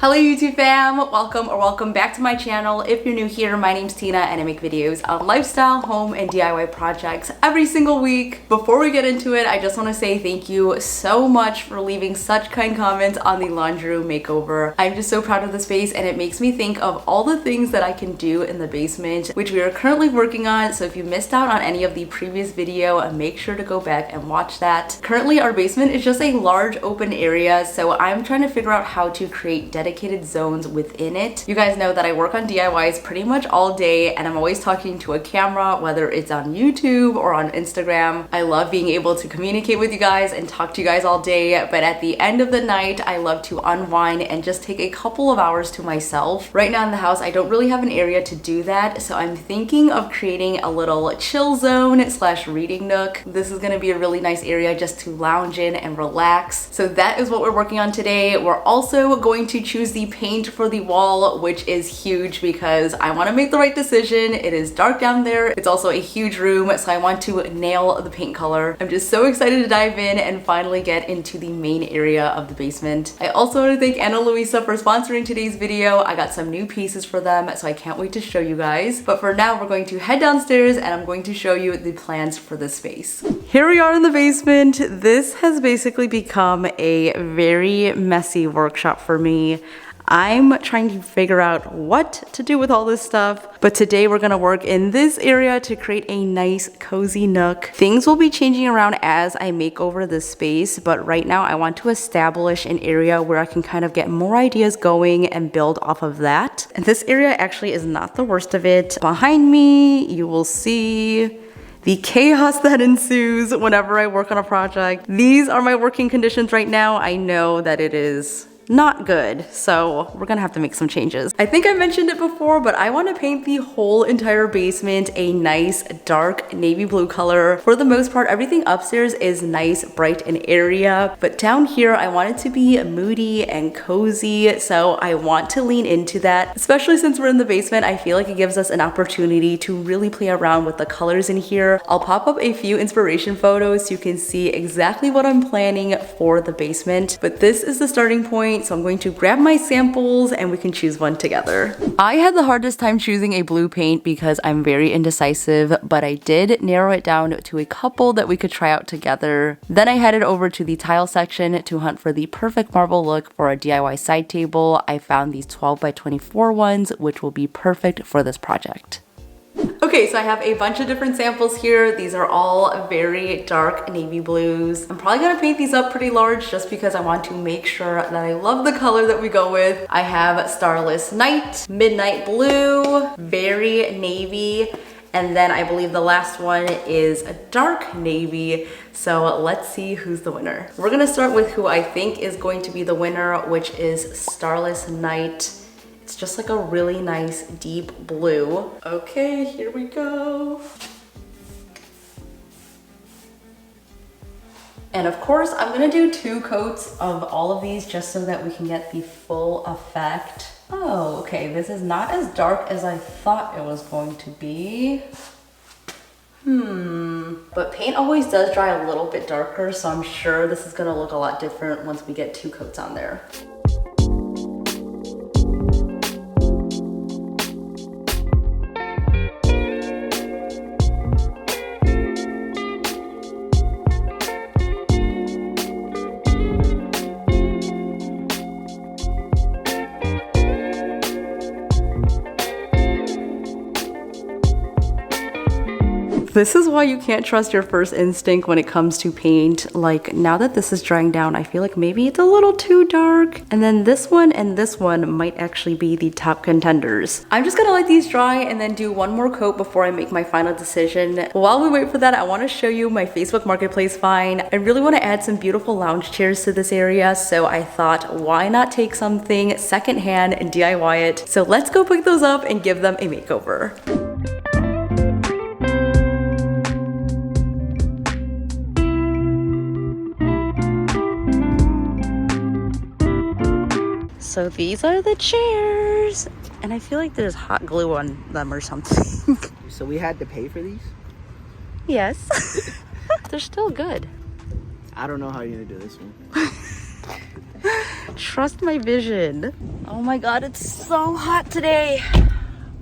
Hello YouTube fam, welcome back to my channel. If you're new here, my name's Tina and I make videos on lifestyle, home, and DIY projects every single week. Before we get into it, I just want to say thank you so much for leaving such kind comments on the laundry room makeover. I'm just so proud of the space and it makes me think of all the things that I can do in the basement, which we are currently working on. So if you missed out on any of the previous video, make sure to go back and watch that. Currently our basement is just a large open area, so I'm trying to figure out how to create dedicated zones within it. You guys know that I work on DIYs pretty much all day and I'm always talking to a camera, whether it's on YouTube or on Instagram. I love being able to communicate with you guys and talk to you guys all day, but at the end of the night, I love to unwind and just take a couple of hours to myself. Right now in the house, I don't really have an area to do that, so I'm thinking of creating a little chill zone slash reading nook. This is gonna be a really nice area just to lounge in and relax. So that is what we're working on today. We're also going to choose the paint for the wall, which is huge because I want to make the right decision. It is dark down there. It's also a huge room, so I want to nail the paint color. I'm just so excited to dive in and finally get into the main area of the basement. I also want to thank Luisa for sponsoring today's video. I got some new pieces for them, so I can't wait to show you guys. But for now, we're going to head downstairs and I'm going to show you the plans for this space. Here we are in the basement. This has basically become a very messy workshop for me. I'm trying to figure out what to do with all this stuff, but today we're gonna work in this area to create a nice cozy nook. Things will be changing around as I make over this space, but right now I want to establish an area where I can kind of get more ideas going and build off of that. And this area actually is not the worst of it. Behind me, you will see the chaos that ensues whenever I work on a project. These are my working conditions right now. I know that it is not good, so we're gonna have to make some changes. I think I mentioned it before, but I want to paint the whole entire basement a nice dark navy blue color. For the most part, everything upstairs is nice, bright, and area, but down here I want it to be moody and cozy, so I want to lean into that. Especially since we're in the basement, I feel like it gives us an opportunity to really play around with the colors in here. I'll pop up a few inspiration photos so you can see exactly what I'm planning for the basement, but this is the starting point. So I'm going to grab my samples and we can choose one together. I had the hardest time choosing a blue paint because I'm very indecisive, but I did narrow it down to a couple that we could try out together. Then I headed over to the tile section to hunt for the perfect marble look for a DIY side table. I found these 12 by 24 ones, which will be perfect for this project. Okay, so I have a bunch of different samples here. These are all very dark navy blues. I'm probably gonna paint these up pretty large just because I want to make sure that I love the color that we go with. I have Starless Night, Midnight Blue, very navy, and then I believe the last one is a dark navy. So let's see who's the winner. We're gonna start with who I think is going to be the winner, which is Starless Night. It's just like a really nice deep blue. Okay, here we go. And of course, I'm gonna do 2 coats of all of these just so that we can get the full effect. Oh, okay, this is not as dark as I thought it was going to be. But paint always does dry a little bit darker, so I'm sure this is gonna look a lot different once we get 2 coats on there. This is why you can't trust your first instinct when it comes to paint. Like, now that this is drying down, I feel like maybe it's a little too dark. And then this one and this one might actually be the top contenders. I'm just gonna let these dry and then do one more coat before I make my final decision. While we wait for that, I wanna show you my Facebook Marketplace find. I really wanna add some beautiful lounge chairs to this area, so I thought, why not take something secondhand and DIY it? So let's go pick those up and give them a makeover. So these are the chairs, and I feel like there's hot glue on them or something. So we had to pay for these? Yes. They're still good. I don't know how you're gonna do this one. trust my vision. Oh my god, it's so hot today.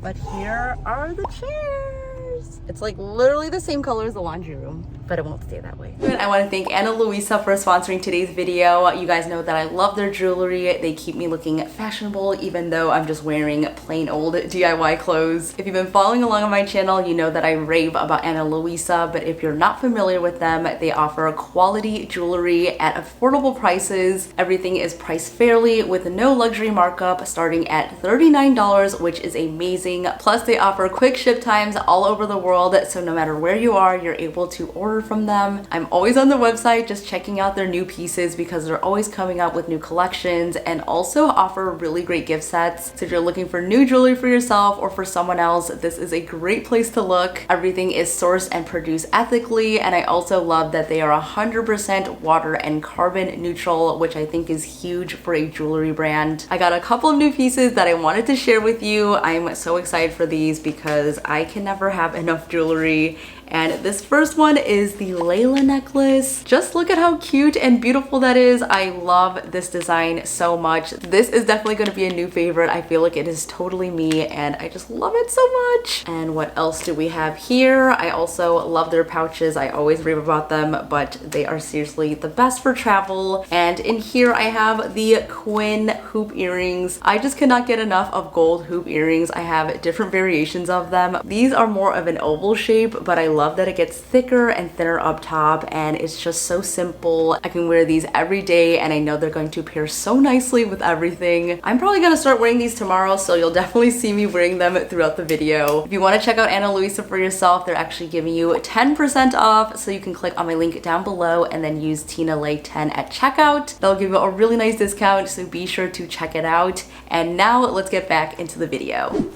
But here are the chairs. It's like literally the same color as the laundry room, but it won't stay that way. I want to thank Ana Luisa for sponsoring today's video. You guys know that I love their jewelry. They keep me looking fashionable even though I'm just wearing plain old DIY clothes. If you've been following along on my channel, you know that I rave about Ana Luisa, but if you're not familiar with them, they offer quality jewelry at affordable prices. Everything is priced fairly with no luxury markup, starting at $39, which is amazing. Plus they offer quick ship times all over the world, so no matter where you are, you're able to order from them. I'm always on the website just checking out their new pieces because they're always coming out with new collections, and also offer really great gift sets. So if you're looking for new jewelry for yourself or for someone else, this is a great place to look. Everything is sourced and produced ethically, and I also love that they are 100% water and carbon neutral, which I think is huge for a jewelry brand. I got a couple of new pieces that I wanted to share with you. I'm so excited for these because I can never have enough jewelry. And this first one is the Layla necklace. Just look at how cute and beautiful that is. I love this design so much. This is definitely going to be a new favorite. I feel like it is totally me and I just love it so much. And what else do we have here? I also love their pouches. I always rave about them, but they are seriously the best for travel. And in here I have the Quinn hoop earrings. I just cannot get enough of gold hoop earrings. I have different variations of them. These are more of an oval shape, but I love that it gets thicker and thinner up top, and it's just so simple. I can wear these every day and I know they're going to pair so nicely with everything. I'm probably gonna start wearing these tomorrow, so you'll definitely see me wearing them throughout the video. If you want to check out Ana Luisa for yourself, they're actually giving you 10% off, so you can click on my link down below and then use TinaLay10 at checkout. They'll give you a really nice discount, so be sure to check it out. And now let's get back into the video.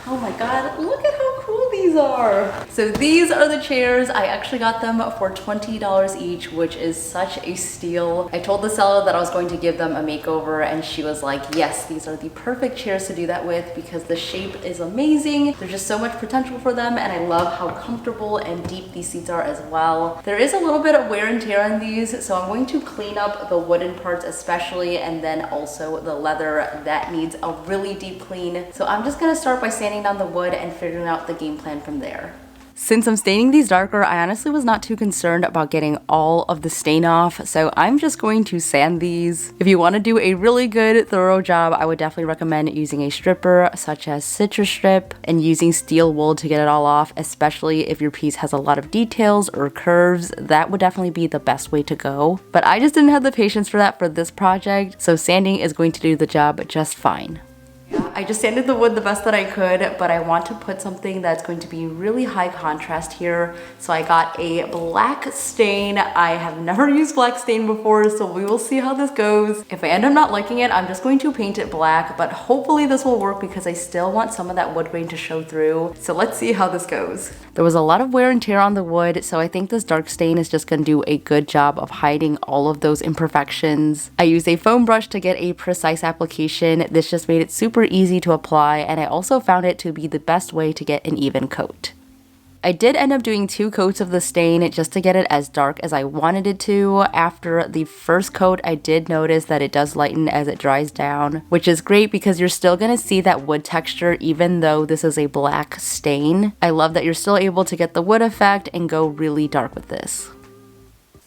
Oh my god, look at how cool these are. So these are the chairs. I actually got them for $20 each, which is such a steal. I told the seller that I was going to give them a makeover and she was like, yes, these are the perfect chairs to do that with because the shape is amazing. There's just so much potential for them, and I love how comfortable and deep these seats are as well. There is a little bit of wear and tear on these, so I'm going to clean up the wooden parts especially, and then also the leather that needs a really deep clean. So I'm just gonna start by sanding down the wood and figuring out the game plan from there. Since I'm staining these darker, I honestly was not too concerned about getting all of the stain off, so I'm just going to sand these. If you want to do a really good, thorough job, I would definitely recommend using a stripper such as Citrus Strip and using steel wool to get it all off, especially if your piece has a lot of details or curves. That would definitely be the best way to go. But I just didn't have the patience for that for this project, so sanding is going to do the job just fine. I just sanded the wood the best that I could, but I want to put something that's going to be really high contrast here. So I got a black stain. I have never used black stain before, so we will see how this goes. If I end up not liking it, I'm just going to paint it black, but hopefully this will work because I still want some of that wood grain to show through. So let's see how this goes. There was a lot of wear and tear on the wood, so I think this dark stain is just gonna do a good job of hiding all of those imperfections. I used a foam brush to get a precise application. This just made it super easy to apply, and I also found it to be the best way to get an even coat. I did end up doing 2 coats of the stain just to get it as dark as I wanted it to. After the first coat, I did notice that it does lighten as it dries down, which is great because you're still gonna see that wood texture even though this is a black stain. I love that you're still able to get the wood effect and go really dark with this.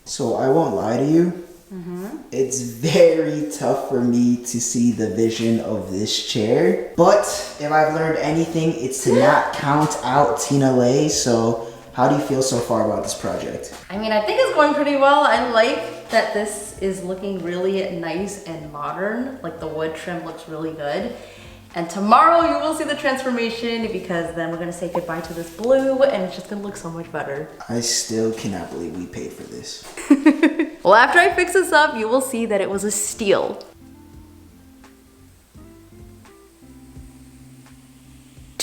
So I won't lie to you. It's very tough for me to see the vision of this chair. But if I've learned anything, it's to not count out Tina Lay. So how do you feel so far about this project? I mean, I think it's going pretty well. I like that this is looking really nice and modern. Like the wood trim looks really good. And tomorrow you will see the transformation because then we're gonna say goodbye to this blue and it's just gonna look so much better. I still cannot believe we paid for this. Well, after I fix this up, you will see that it was a steal.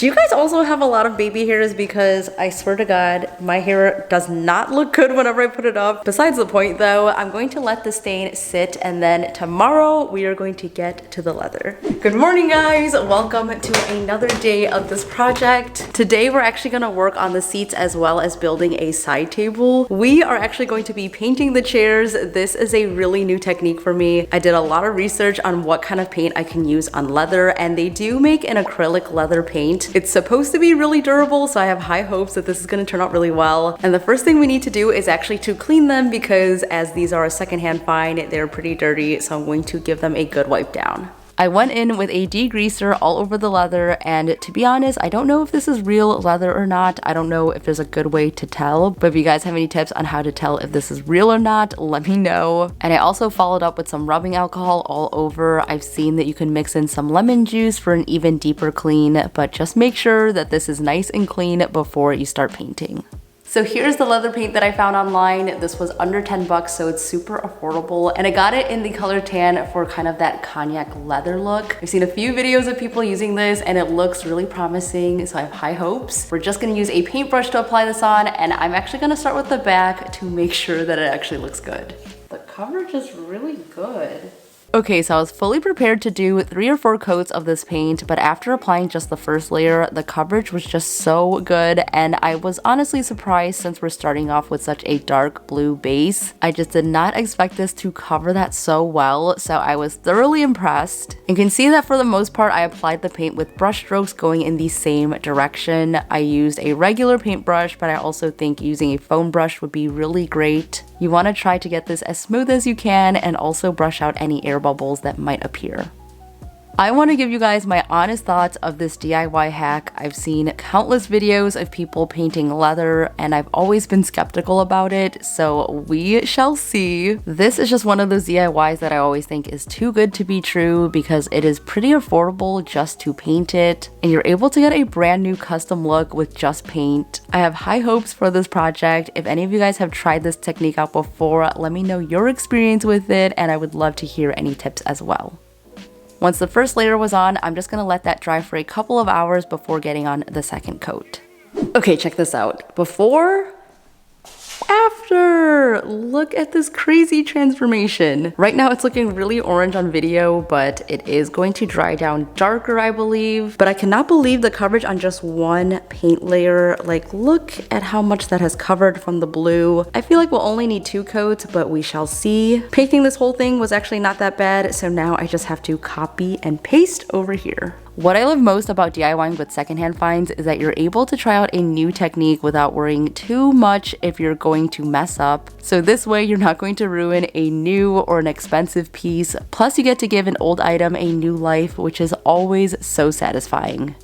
Do you guys also have a lot of baby hairs? Because I swear to God, my hair does not look good whenever I put it up. Besides the point though, I'm going to let the stain sit and then tomorrow we are going to get to the leather. Good morning guys, welcome to another day of this project. Today we're actually gonna work on the seats as well as building a side table. We are actually going to be painting the chairs. This is a really new technique for me. I did a lot of research on what kind of paint I can use on leather, and they do make an acrylic leather paint. It's supposed to be really durable, so I have high hopes that this is gonna turn out really well. And the first thing we need to do is actually to clean them, because as these are a secondhand find, they're pretty dirty, so I'm going to give them a good wipe down. I went in with a degreaser all over the leather, and to be honest, I don't know if this is real leather or not. I don't know if there's a good way to tell, but if you guys have any tips on how to tell if this is real or not, let me know. And I also followed up with some rubbing alcohol all over. I've seen that you can mix in some lemon juice for an even deeper clean, but just make sure that this is nice and clean before you start painting. So here's the leather paint that I found online. This was under 10 bucks, so it's super affordable. And I got it in the color tan for kind of that cognac leather look. I've seen a few videos of people using this and it looks really promising, so I have high hopes. We're just gonna use a paintbrush to apply this on, and I'm actually gonna start with the back to make sure that it actually looks good. The coverage is really good. Okay, so I was fully prepared to do 3 or 4 coats of this paint, but after applying just the first layer, the coverage was just so good, and I was honestly surprised since we're starting off with such a dark blue base. I just did not expect this to cover that so well, so I was thoroughly impressed. You can see that for the most part, I applied the paint with brush strokes going in the same direction. I used a regular paintbrush, but I also think using a foam brush would be really great. You want to try to get this as smooth as you can and also brush out any air bubbles that might appear. I want to give you guys my honest thoughts of this DIY hack. I've seen countless videos of people painting leather and I've always been skeptical about it, so we shall see. This is just one of those DIYs that I always think is too good to be true because it is pretty affordable just to paint it, and you're able to get a brand new custom look with just paint. I have high hopes for this project. If any of you guys have tried this technique out before, let me know your experience with it, and I would love to hear any tips as well. Once the first layer was on, I'm just gonna let that dry for a couple of hours before getting on the second coat. Okay, check this out. Before, after, look at this crazy transformation. Right now it's looking really orange on video, but it is going to dry down darker, I believe. But I cannot believe the coverage on just one paint layer. Like, look at how much that has covered from the blue. I feel like we'll only need 2 coats, but we shall see. Painting this whole thing was actually not that bad, so now I just have to copy and paste over here. What I love most about DIYing with secondhand finds is that you're able to try out a new technique without worrying too much if you're going to mess up. So this way you're not going to ruin a new or an expensive piece. Plus you get to give an old item a new life, which is always so satisfying.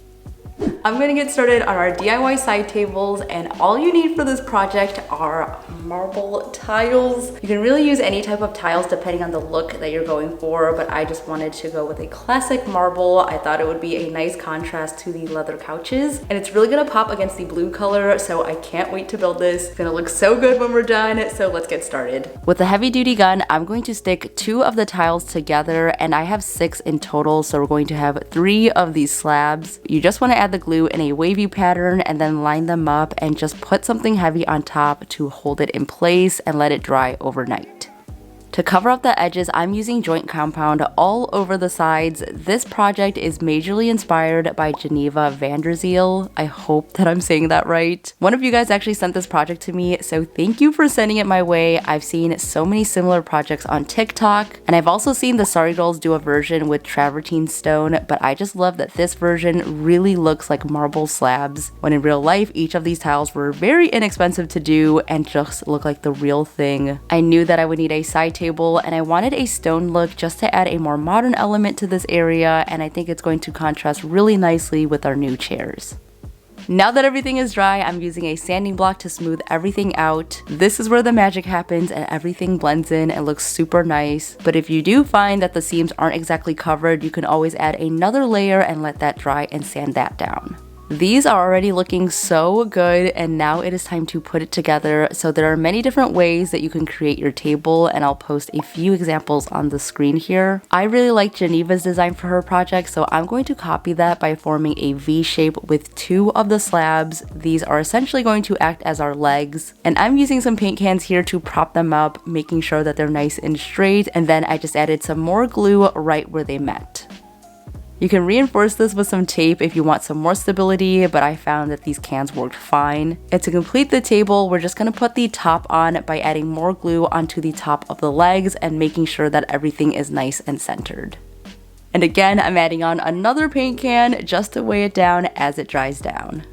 I'm gonna get started on our DIY side tables, and all you need for this project are marble tiles. You can really use any type of tiles depending on the look that you're going for, but I just wanted to go with a classic marble. I thought it would be a nice contrast to the leather couches, and it's really gonna pop against the blue color, so I can't wait to build this. It's gonna look so good when we're done, so let's get started. With a heavy duty gun, I'm going to stick 2 of the tiles together, and I have 6 in total, so we're going to have 3 of these slabs. You just wanna add the glue in a wavy pattern and then line them up and just put something heavy on top to hold it in place and let it dry overnight. To cover up the edges, I'm using joint compound all over the sides. This project is majorly inspired by Geneva Vanderzeel. I hope that I'm saying that right. One of you guys actually sent this project to me, so thank you for sending it my way. I've seen so many similar projects on TikTok, and I've also seen the Sorry Girls do a version with travertine stone, but I just love that this version really looks like marble slabs, when in real life, each of these tiles were very inexpensive to do and just look like the real thing. I knew that I would need a side table, and I wanted a stone look just to add a more modern element to this area, and I think it's going to contrast really nicely with our new chairs. Now that everything is dry, I'm using a sanding block to smooth everything out. This is where the magic happens and everything blends in and looks super nice. But if you do find that the seams aren't exactly covered, you can always add another layer and let that dry and sand that down. These are already looking so good, and now it is time to put it together. So there are many different ways that you can create your table, and I'll post a few examples on the screen here. I really like Geneva's design for her project, so I'm going to copy that by forming a V shape with 2 of the slabs. These are essentially going to act as our legs, and I'm using some paint cans here to prop them up, making sure that they're nice and straight, and then I just added some more glue right where they met. You can reinforce this with some tape if you want some more stability, but I found that these cans worked fine. And to complete the table, we're just going to put the top on by adding more glue onto the top of the legs and making sure that everything is nice and centered. And again, I'm adding on another paint can just to weigh it down as it dries down.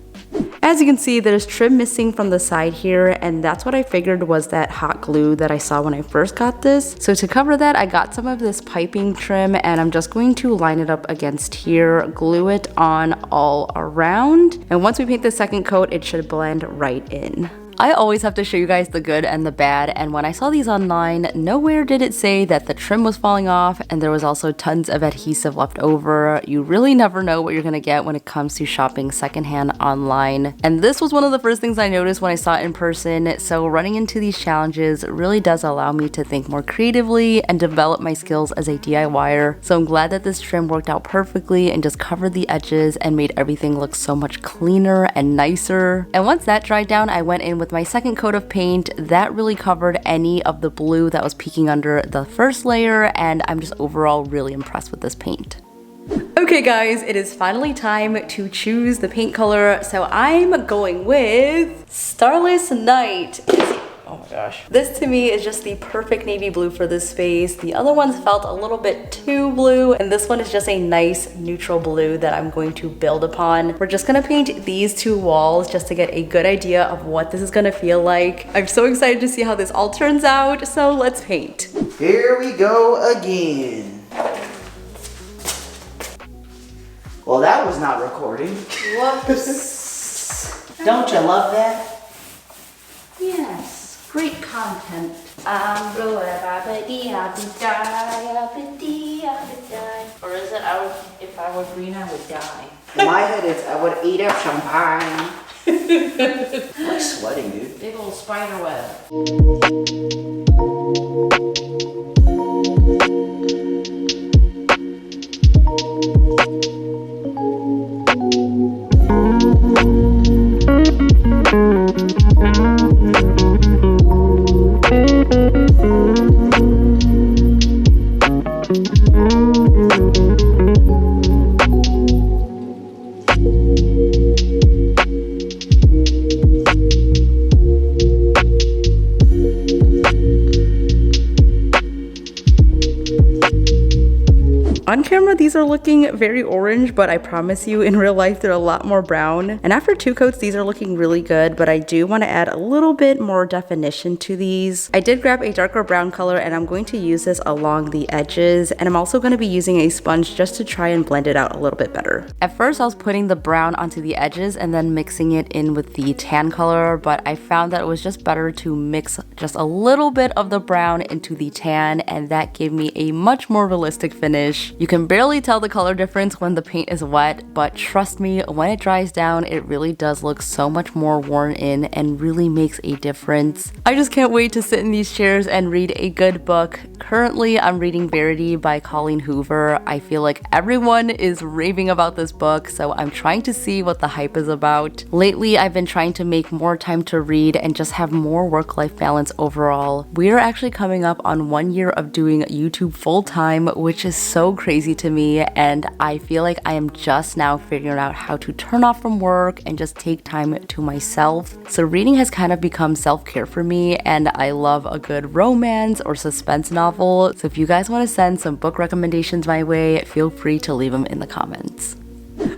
As you can see, there's trim missing from the side here, and that's what I figured was that hot glue that I saw when I first got this. So to cover that, I got some of this piping trim, and I'm just going to line it up against here, glue it on all around, and once we paint the second coat, it should blend right in. I always have to show you guys the good and the bad, and when I saw these online, nowhere did it say that the trim was falling off, and there was also tons of adhesive left over. You really never know what you're gonna get when it comes to shopping secondhand online. And this was one of the first things I noticed when I saw it in person, so running into these challenges really does allow me to think more creatively and develop my skills as a DIYer. So I'm glad that this trim worked out perfectly and just covered the edges and made everything look so much cleaner and nicer. And once that dried down, I went in with my second coat of paint. That really covered any of the blue that was peeking under the first layer, and I'm just overall really impressed with this paint. Okay guys, it is finally time to choose the paint color, so I'm going with Starless Night. Oh my gosh. This to me is just the perfect navy blue for this space. The other ones felt a little bit too blue, and this one is just a nice neutral blue that I'm going to build upon. We're just gonna paint these 2 walls just to get a good idea of what this is gonna feel like. I'm so excited to see how this all turns out, so let's paint. Here we go again. Well, that was not recording. Whoops. Don't you love that? Yes. Great content. I'm blue, or is it if I were green, I would die? In my head, it's I would eat up champagne. I'm like sweating, dude. Big old spider web. On camera, these are looking very orange, but I promise you in real life, they're a lot more brown. And after 2 coats, these are looking really good, but I do want to add a little bit more definition to these. I did grab a darker brown color, and I'm going to use this along the edges. And I'm also going to be using a sponge just to try and blend it out a little bit better. At first, I was putting the brown onto the edges and then mixing it in with the tan color, but I found that it was just better to mix just a little bit of the brown into the tan, and that gave me a much more realistic finish. You can barely tell the color difference when the paint is wet, but trust me, when it dries down, it really does look so much more worn in and really makes a difference. I just can't wait to sit in these chairs and read a good book. Currently, I'm reading Verity by Colleen Hoover. I feel like everyone is raving about this book, so I'm trying to see what the hype is about. Lately, I've been trying to make more time to read and just have more work-life balance overall. We are actually coming up on 1 year of doing YouTube full-time, which is so crazy to me, and I feel like I am just now figuring out how to turn off from work and just take time to myself. So reading has kind of become self-care for me, and I love a good romance or suspense novel. So if you guys want to send some book recommendations my way, feel free to leave them in the comments.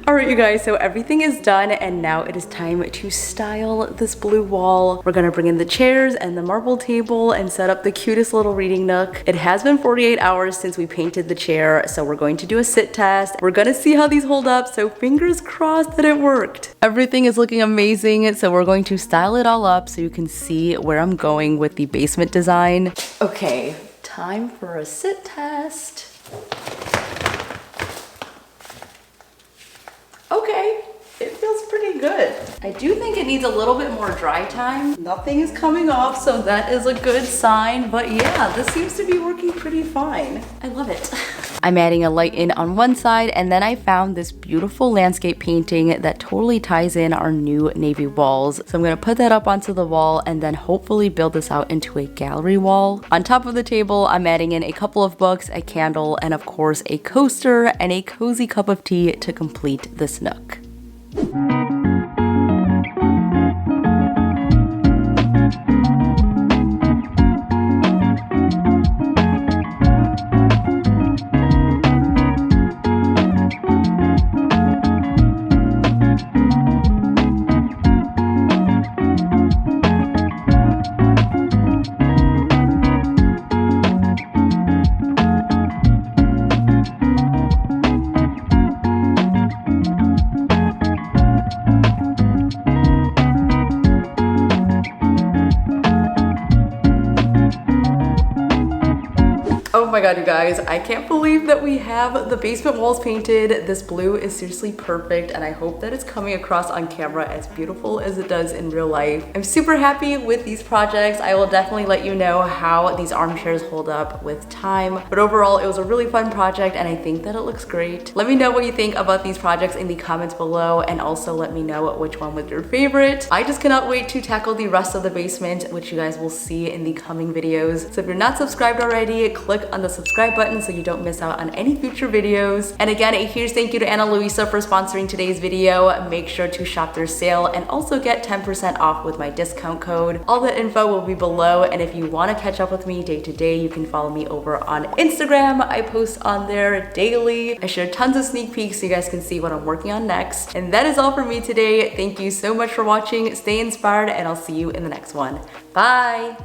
Alright you guys, so everything is done, and now it is time to style this blue wall. We're gonna bring in the chairs and the marble table and set up the cutest little reading nook. It has been 48 hours since we painted the chair, so we're going to do a sit test. We're gonna see how these hold up, so fingers crossed that it worked. Everything is looking amazing, so we're going to style it all up so you can see where I'm going with the basement design. Okay, time for a sit test. Okay, it feels pretty good. I do think it needs a little bit more dry time. Nothing is coming off, so that is a good sign. But yeah, this seems to be working pretty fine. I love it. I'm adding a light in on one side, and then I found this beautiful landscape painting that totally ties in our new navy walls. So I'm gonna put that up onto the wall and then hopefully build this out into a gallery wall. On top of the table, I'm adding in a couple of books, a candle, and of course a coaster and a cozy cup of tea to complete this nook. Oh my god, you guys, I can't believe that we have the basement walls painted. This blue is seriously perfect, and I hope that it's coming across on camera as beautiful as it does in real life. I'm super happy with these projects. I will definitely let you know how these armchairs hold up with time, but overall it was a really fun project and I think that it looks great. Let me know what you think about these projects in the comments below, and also let me know which one was your favorite. I just cannot wait to tackle the rest of the basement, which you guys will see in the coming videos. So if you're not subscribed already, click on the subscribe button so you don't miss out on any future videos. And again, a huge thank you to Ana Luisa for sponsoring today's video. Make sure to shop their sale and also get 10% off with my discount code. All the info will be below, and if you want to catch up with me day to day, you can follow me over on Instagram. I post on there daily. I share tons of sneak peeks so you guys can see what I'm working on next. And that is all for me today. Thank you so much for watching. Stay inspired, and I'll see you in the next one. Bye!